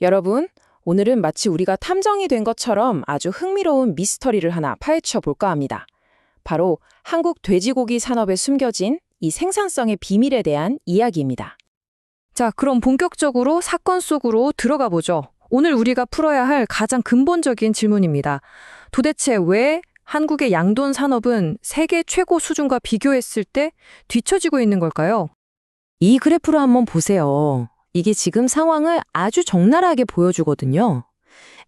여러분, 오늘은 마치 우리가 탐정이 된 것처럼 아주 흥미로운 미스터리를 하나 파헤쳐 볼까 합니다. 바로 한국 돼지고기 산업에 숨겨진 이 생산성의 비밀에 대한 이야기입니다. 자, 그럼 본격적으로 사건 속으로 들어가 보죠. 오늘 우리가 풀어야 할 가장 근본적인 질문입니다. 도대체 왜 한국의 양돈 산업은 세계 최고 수준과 비교했을 때 뒤처지고 있는 걸까요? 이 그래프를 한번 보세요. 이게 지금 상황을 아주 적나라하게 보여주거든요.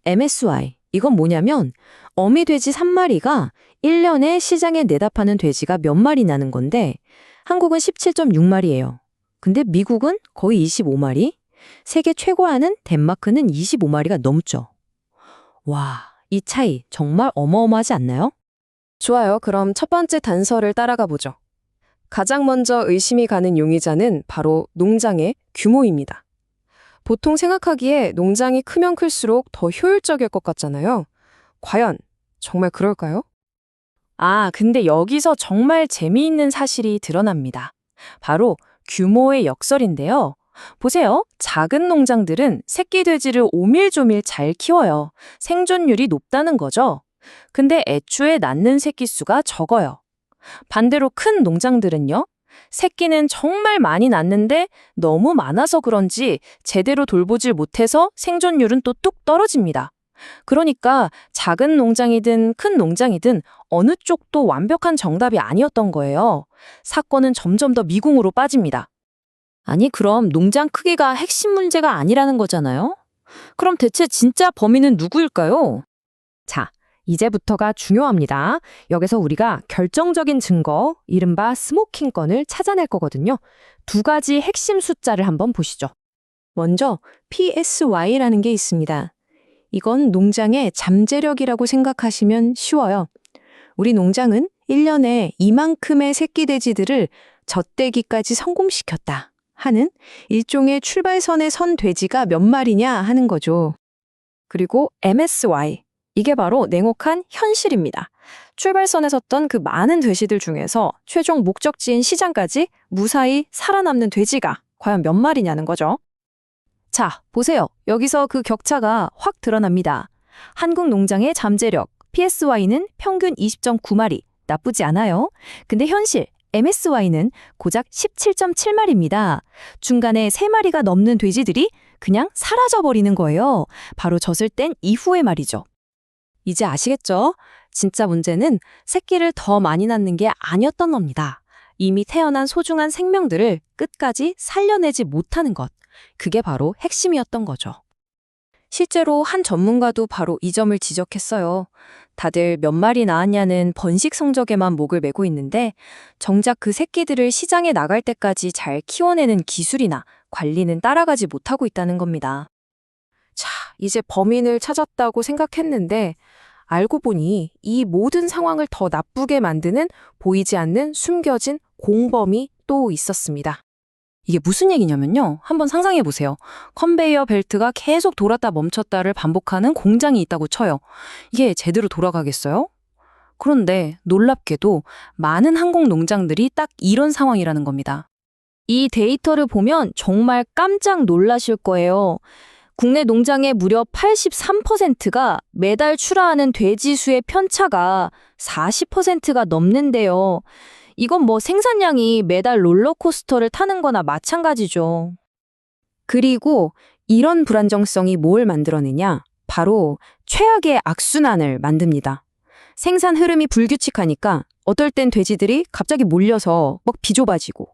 MSY, 이건 뭐냐면 어미 돼지 3마리가 1년에 시장에 내다 파는 돼지가 몇 마리 나는 건데 한국은 17.6마리예요. 근데 미국은 거의 25마리, 세계 최고하는 덴마크는 25마리가 넘죠. 와, 이 차이 정말 어마어마하지 않나요? 좋아요. 그럼 첫 번째 단서를 따라가 보죠. 가장 먼저 의심이 가는 용의자는 바로 농장의 규모입니다. 보통 생각하기에 농장이 크면 클수록 더 효율적일 것 같잖아요. 과연 정말 그럴까요? 근데 여기서 정말 재미있는 사실이 드러납니다. 바로 규모의 역설인데요. 보세요. 작은 농장들은 새끼 돼지를 오밀조밀 잘 키워요. 생존율이 높다는 거죠. 근데 애초에 낳는 새끼 수가 적어요. 반대로 큰 농장들은요. 새끼는 정말 많이 낳는데 너무 많아서 그런지 제대로 돌보질 못해서 생존율은 또 뚝 떨어집니다. 그러니까 작은 농장이든 큰 농장이든 어느 쪽도 완벽한 정답이 아니었던 거예요. 사건은 점점 더 미궁으로 빠집니다. 아니, 그럼 농장 크기가 핵심 문제가 아니라는 거잖아요? 그럼 대체 진짜 범인은 누구일까요? 자, 이제부터가 중요합니다. 여기서 우리가 결정적인 증거, 이른바 스모킹 건을 찾아낼 거거든요. 두 가지 핵심 숫자를 한번 보시죠. 먼저 PSY라는 게 있습니다. 이건 농장의 잠재력이라고 생각하시면 쉬워요. 우리 농장은 1년에 이만큼의 새끼 돼지들을 젖대기까지 성공시켰다 하는 일종의 출발선에 선 돼지가 몇 마리냐 하는 거죠. 그리고 MSY, 이게 바로 냉혹한 현실입니다. 출발선에 섰던 그 많은 돼지들 중에서 최종 목적지인 시장까지 무사히 살아남는 돼지가 과연 몇 마리냐는 거죠. 자, 보세요. 여기서 그 격차가 확 드러납니다. 한국 농장의 잠재력, PSY는 평균 20.9마리, 나쁘지 않아요. 근데 현실, MSY는 고작 17.7마리입니다. 중간에 3마리가 넘는 돼지들이 그냥 사라져버리는 거예요. 바로 젖을 뗀 이후의 말이죠. 이제 아시겠죠? 진짜 문제는 새끼를 더 많이 낳는 게 아니었던 겁니다. 이미 태어난 소중한 생명들을 끝까지 살려내지 못하는 것. 그게 바로 핵심이었던 거죠. 실제로 한 전문가도 바로 이 점을 지적했어요. 다들 몇 마리 낳았냐는 번식 성적에만 목을 메고 있는데 정작 그 새끼들을 시장에 나갈 때까지 잘 키워내는 기술이나 관리는 따라가지 못하고 있다는 겁니다. 자, 이제 범인을 찾았다고 생각했는데 알고 보니 이 모든 상황을 더 나쁘게 만드는 보이지 않는 숨겨진 공범이 또 있었습니다. 이게 무슨 얘기냐면요. 한번 상상해 보세요. 컨베이어 벨트가 계속 돌았다 멈췄다를 반복하는 공장이 있다고 쳐요. 이게 제대로 돌아가겠어요? 그런데 놀랍게도 많은 항공 농장들이 딱 이런 상황이라는 겁니다. 이 데이터를 보면 정말 깜짝 놀라실 거예요. 국내 농장의 무려 83%가 매달 출하하는 돼지 수의 편차가 40%가 넘는데요. 이건 뭐 생산량이 매달 롤러코스터를 타는 거나 마찬가지죠. 그리고 이런 불안정성이 뭘 만들어내냐? 바로 최악의 악순환을 만듭니다. 생산 흐름이 불규칙하니까 어떨 땐 돼지들이 갑자기 몰려서 막 비좁아지고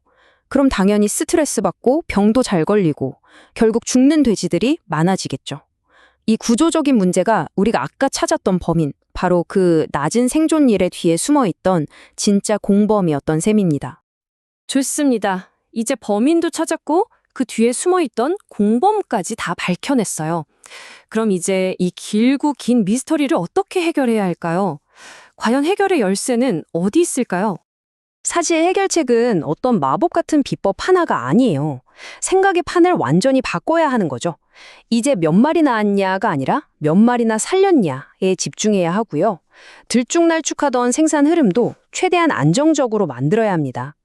그럼 당연히 스트레스 받고 병도 잘 걸리고 결국 죽는 돼지들이 많아지겠죠. 이 구조적인 문제가 우리가 아까 찾았던 범인, 바로 그 낮은 생존율의 뒤에 숨어있던 진짜 공범이었던 셈입니다. 좋습니다. 이제 범인도 찾았고 그 뒤에 숨어있던 공범까지 다 밝혀냈어요. 그럼 이제 이 길고 긴 미스터리를 어떻게 해결해야 할까요? 과연 해결의 열쇠는 어디 있을까요? 사실 해결책은 어떤 마법 같은 비법 하나가 아니에요. 생각의 판을 완전히 바꿔야 하는 거죠. 이제 몇 마리 낳았냐가 아니라 몇 마리나 살렸냐에 집중해야 하고요. 들쭉날쭉하던 생산 흐름도 최대한 안정적으로 만들어야 합니다.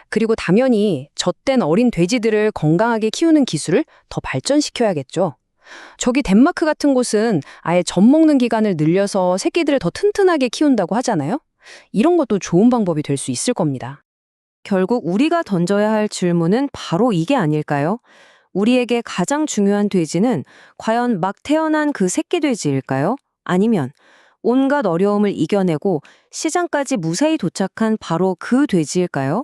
그리고 당연히 젖된 어린 돼지들을 건강하게 키우는 기술을 더 발전시켜야겠죠. 저기 덴마크 같은 곳은 아예 젖 먹는 기간을 늘려서 새끼들을 더 튼튼하게 키운다고 하잖아요. 이런 것도 좋은 방법이 될 수 있을 겁니다. 결국 우리가 던져야 할 질문은 바로 이게 아닐까요? 우리에게 가장 중요한 돼지는 과연 막 태어난 그 새끼 돼지일까요? 아니면 온갖 어려움을 이겨내고 시장까지 무사히 도착한 바로 그 돼지일까요?